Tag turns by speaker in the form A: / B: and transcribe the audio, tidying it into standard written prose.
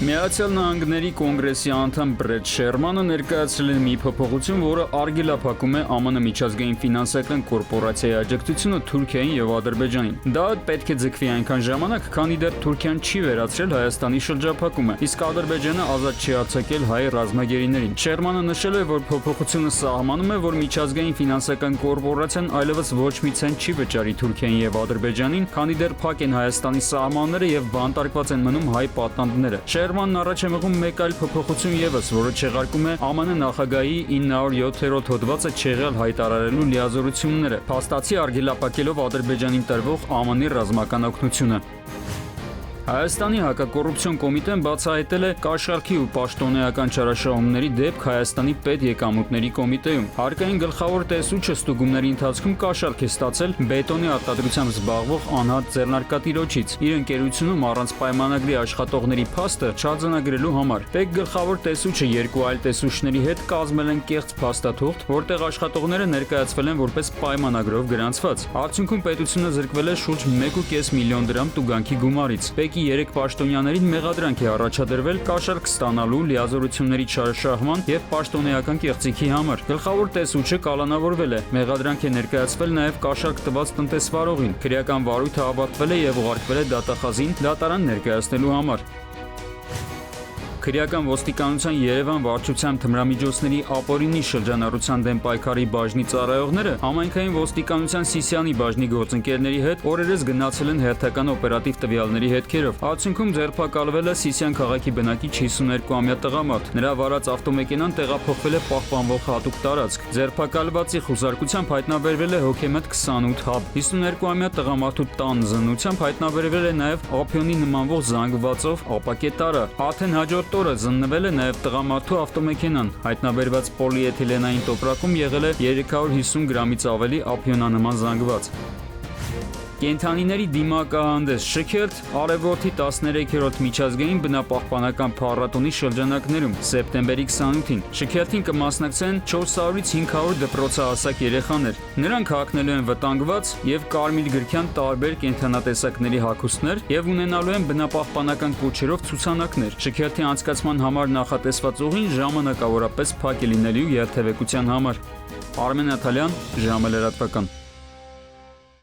A: Միացյալ Նահանգների կոնգրեսի անդամ Բրեդ Շերմանը ներկայացրել է մի փոփոխություն, որը արգելափակում է ԱՄՆ միջազգային ֆինանսական կորպորացիայի աջակցությունը Թուրքիային եւ Ադրբեջանին։ Դա պետք է ձգվի այնքան ժամանակ, քանի դեռ Թուրքիան չի վերացրել Հայաստանի շրջափակումը, իսկ Ադրբեջանը ազատ չի արձակել հայ ռազմագերիներին։ Շերմանը նշել է, որ փոփոխությունը սահմանում է, որ միջազգային ֆինանսական կորպորացիան այլևս ոչ մի ցենտ չի վճարի Թուրքիային եւ Ադրբեջանին, քանի դեռ փակ են Հայաստանի սահմանները եւ բանտարկված են մնում հայ պատանդները։ Շերմանն առաջ է մղում մեկ այլ փոփոխություն եւս, որը չեղարկում է ԱՄՆ նախագահի 907-րդ հոդվածը չեղյալ հայտարարելու լիազորությունները, փաստացի արգելափակելով Ադրբեջանին տրվող ԱՄՆ-ի ռազմական օգնությունը։ Հայաստանի հակակոռուպցիոն կոմիտեն բացահայտել է կաշառքի ու պաշտոնեական չարաշահումների դեպք Հայաստանի պետեկամուտների կոմիտեում։ Հարկային գլխավոր տեսուչը ստուգումների ընթացքում կաշառք է ստացել բետոնի արտադրությամբ զբաղվող անհատ ձեռնարկատիրոջից իր ընկերությունում առանց պայմանագրի աշխատողների փաստը չարձանագրելու համար։ Պետ գլխավոր տեսուչը երկու այլ տեսուչների հետ կազմել են կեղծ փաստաթուղթ, որտեղ աշխատողները ներկայացվել են որպես պայմանագրով գրանցված։ Արդյունքում պետությունը զրկվել է շուրջ 1.5 միլիոն դրամ տուգանքի գումարից։ 3 պաշտոնյաներին մեղադրանք է առաջադրվել կաշառք ստանալու, լիազորությունների չարաշահման եւ պաշտոնեական կեղծիքի համար։ Գլխավոր տեսուչը կալանավորվել է։ Մեղադրանք է ներկայացվել նաեւ կաշառք տված տնտեսվարողին։ Քրեական վարույթը ավարտվել է եւ ուղարկվել է դատախազին դատարան ներկայացնելու համար։ Քրեական ոստիկանության Երևան վարչության թմրամիջոցների ապօրինի շրջանառության դեմ պայքարի բաժնի ծառայողները համայնքային ոստիկանության Սիսիանի բաժնի գործընկերների հետ օրերս գնացել են հերթական օպերատիվ տվյալների հետքերով։ Արդյունքում ձերբակալվել է Սիսիան քաղաքի բնակիչ 52-ամյա տղամարդ։ Նրա վարած ավտոմեքենան տեղափոխվել է պահպանվող հատուկ տարածք։ Ձերբակալվածի խուզարկությամբ հայտնաբերվել է հոգեմետ 28 հաբ։ 52-ամյա տղամարդու տան զննությամբ հայտնաբերվել է նաև ափիոնի նմանվող զանգվածով ապակե տարա։ Արդեն հաջորդ օրը զննվել է նաև տղամարդու ավտոմեքենան։ Հայտնաբերված պոլիէթիլենային տոպրակում եղել է 350 գրամից ավելի ափիոնանման զանգված։ Կենդանիների դիմակահանդես շքերթ Արևորդի 13-րդ միջազգային բնապահպանական փառատոնի շրջանակներում սեպտեմբերի 28-ին։ Շքերթին կմասնակցեն 400-ից 500 դպրոցահասակ երեխաներ։ Նրանք հագնելու են վտանգված եւ կարմիր գրքյան տարբեր կենդանատեսակների հագուստներ եւ ունենալու են բնապահպանական կոչերով ցուցանակներ։ Շքերթի անցկացման համար նախատեսված ուղին ժամանակավորապես փակ է լինելու երթևեկության համար։ Արմեն Աթալյան, ժամը լրատվական։